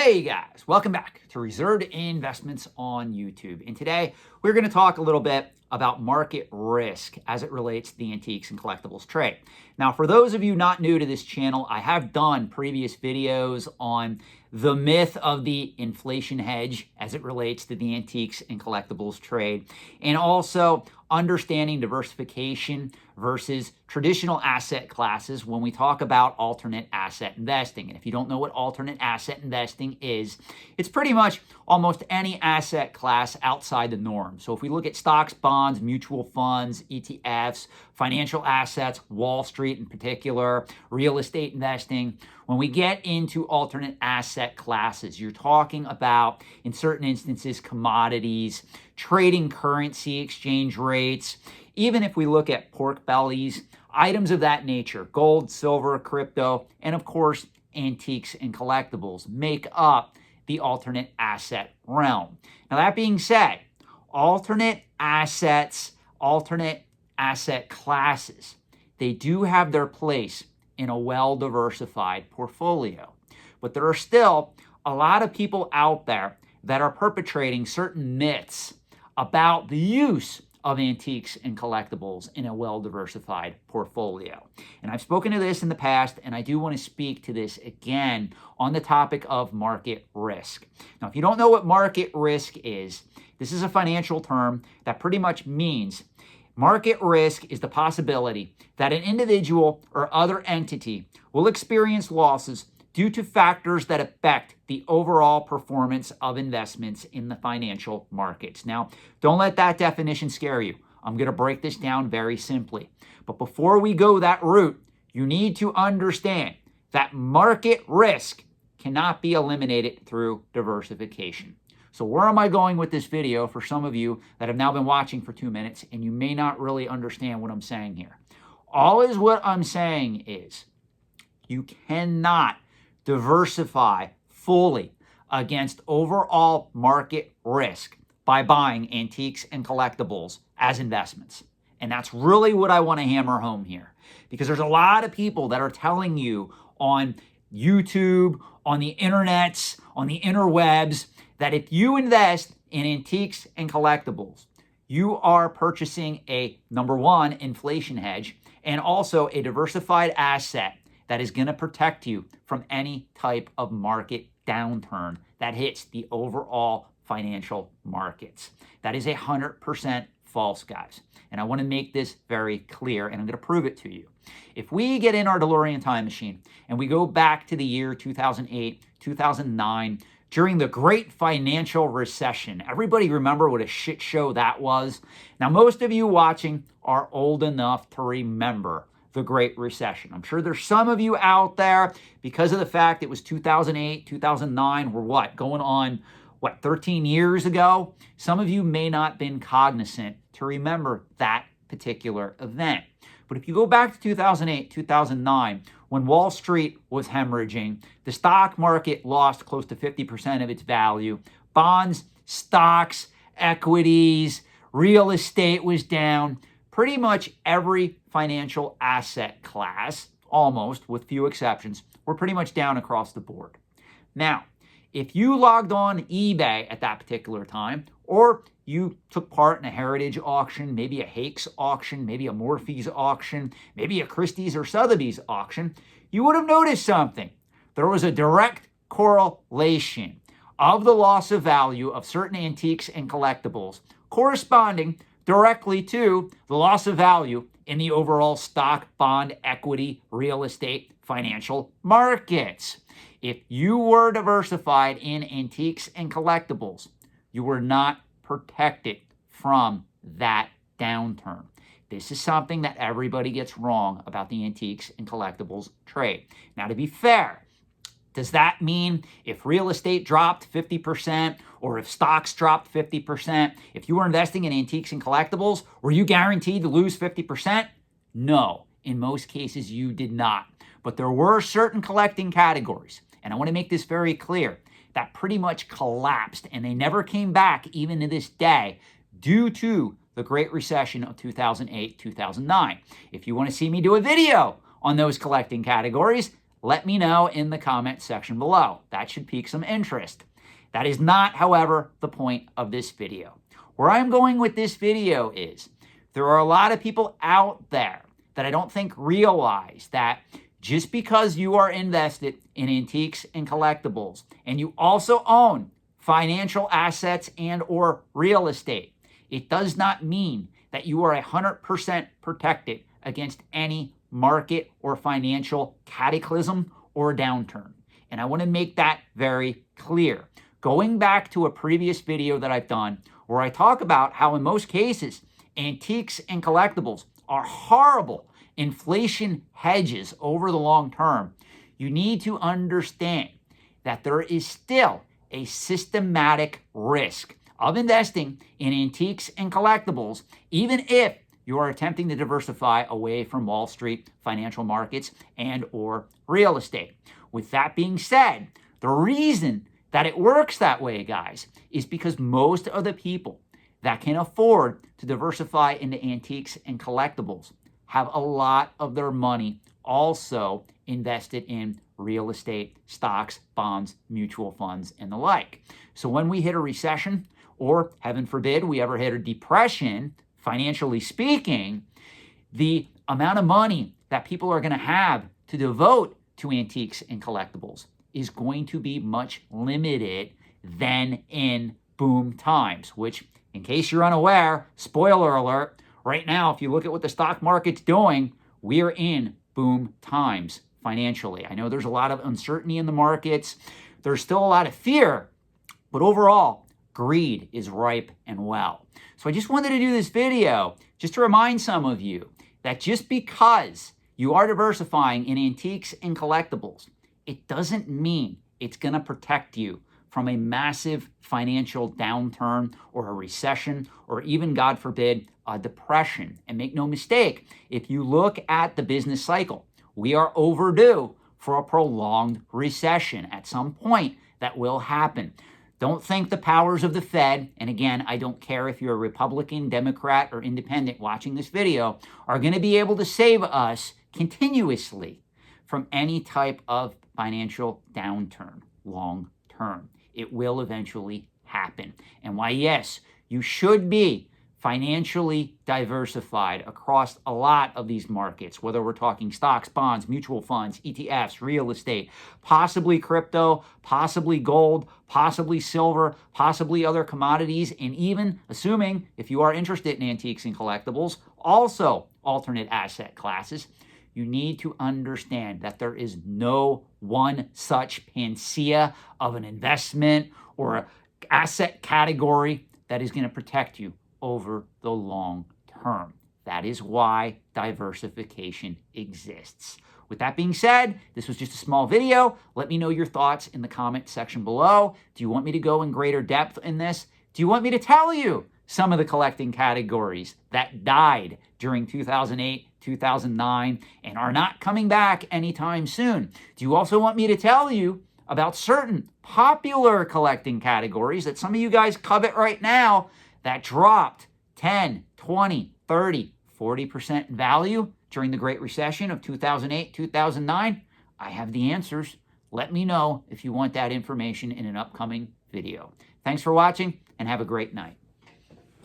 Hey guys, welcome back to Reserved Investments on YouTube. And today we're going to talk a little bit about market risk as it relates to the antiques and collectibles trade. Now, for those of you not new to this channel, I have done previous videos on the myth of the inflation hedge as it relates to the antiques and collectibles trade, and also understanding diversification versus traditional asset classes when we talk about alternate asset investing. And if you don't know what alternate asset investing is, it's pretty much almost any asset class outside the norm. So if we look at stocks, bonds, mutual funds, ETFs, financial assets, Wall Street in particular, real estate investing, when we get into alternate asset classes, you're talking about, in certain instances, commodities, trading currency exchange rates. Even if we look at pork bellies, items of that nature, gold, silver, crypto, and of course, antiques and collectibles make up the alternate asset realm. Now, that being said, alternate assets, alternate asset classes, they do have their place in a well-diversified portfolio. But there are still a lot of people out there that are perpetrating certain myths about the use of antiques and collectibles in a well-diversified portfolio. And I've spoken to this in the past, and I do want to speak to this again on the topic of market risk. Now, if you don't know what market risk is, this is a financial term that pretty much means market risk is the possibility that an individual or other entity will experience losses due to factors that affect the overall performance of investments in the financial markets. Now, don't let that definition scare you. I'm going to break this down very simply. But before we go that route, you need to understand that market risk cannot be eliminated through diversification. So where am I going with this video for some of you that have now been watching for 2 minutes and you may not really understand what I'm saying here? What I'm saying is you cannot diversify fully against overall market risk by buying antiques and collectibles as investments. And that's really what I want to hammer home here, because there's a lot of people that are telling you on YouTube, on the internets, on the interwebs, that if you invest in antiques and collectibles, you are purchasing a, number one, inflation hedge, and also a diversified asset that is going to protect you from any type of market downturn that hits the overall financial markets. That is 100% false, guys. And I want to make this very clear, and I'm going to prove it to you. If we get in our DeLorean time machine and we go back to the year 2008, 2009, during the great financial recession, everybody remember what a shit show that was? Now, most of you watching are old enough to remember the Great Recession. I'm sure there's some of you out there, because of the fact it was 2008, 2009, we're going on 13 years ago? Some of you may not have been cognizant to remember that particular event. But if you go back to 2008, 2009, when Wall Street was hemorrhaging, the stock market lost close to 50% of its value. Bonds, stocks, equities, real estate was down. Pretty much every financial asset class, almost with few exceptions, were pretty much down across the board. Now, if you logged on eBay at that particular time, or you took part in a heritage auction, maybe a Hakes auction, maybe a Morphy's auction, maybe a Christie's or Sotheby's auction, you would have noticed something. There was a direct correlation of the loss of value of certain antiques and collectibles corresponding directly to the loss of value in the overall stock, bond, equity, real estate, financial markets. If you were diversified in antiques and collectibles, you were not protected from that downturn. This is something that everybody gets wrong about the antiques and collectibles trade. Now, to be fair, does that mean if real estate dropped 50% or if stocks dropped 50%, if you were investing in antiques and collectibles, were you guaranteed to lose 50%? No, in most cases you did not. But there were certain collecting categories, and I want to make this very clear, that pretty much collapsed, and they never came back even to this day due to the Great Recession of 2008, 2009. If you want to see me do a video on those collecting categories, Let me know in the comment section below. That should pique some interest. That is not, however, the point of this video. Where I'm going with this video is there are a lot of people out there that I don't think realize that just because you are invested in antiques and collectibles and you also own financial assets and or real estate, it does not mean that you are 100% protected against any market or financial cataclysm or downturn. And I want to make that very clear. Going back to a previous video that I've done where I talk about how in most cases, antiques and collectibles are horrible inflation hedges over the long term, you need to understand that there is still a systematic risk of investing in antiques and collectibles, even if you are attempting to diversify away from Wall Street, financial markets, and or real estate. With that being said, the reason that it works that way, guys, is because most of the people that can afford to diversify into antiques and collectibles have a lot of their money also invested in real estate, stocks, bonds, mutual funds, and the like. So when we hit a recession, or heaven forbid, we ever hit a depression, financially speaking, the amount of money that people are going to have to devote to antiques and collectibles is going to be much limited than in boom times, which, in case you're unaware, spoiler alert, right now, if you look at what the stock market's doing, we're in boom times financially. I know there's a lot of uncertainty in the markets. There's still a lot of fear, but overall, greed is ripe and well. So I just wanted to do this video just to remind some of you that just because you are diversifying in antiques and collectibles, it doesn't mean it's going to protect you from a massive financial downturn or a recession or even, God forbid, a depression. And make no mistake, if you look at the business cycle, we are overdue for a prolonged recession. At some point, that will happen. Don't think the powers of the Fed, and again, I don't care if you're a Republican, Democrat, or independent watching this video, are going to be able to save us continuously from any type of financial downturn long term. It will eventually happen. And why, yes, you should be financially diversified across a lot of these markets, whether we're talking stocks, bonds, mutual funds, ETFs, real estate, possibly crypto, possibly gold, possibly silver, possibly other commodities, and even, assuming if you are interested in antiques and collectibles, also alternate asset classes. You need to understand that there is no one such panacea of an investment or an asset category that is going to protect you over the long term. That is why diversification exists. With that being said, this was just a small video. Let me know your thoughts in the comment section below. Do you want me to go in greater depth in this? Do you want me to tell you some of the collecting categories that died during 2008, 2009, and are not coming back anytime soon? Do you also want me to tell you about certain popular collecting categories that some of you guys covet right now that dropped 10, 20, 30, 40% in value during the Great Recession of 2008, 2009? I have the answers. Let me know if you want that information in an upcoming video. Thanks for watching and have a great night.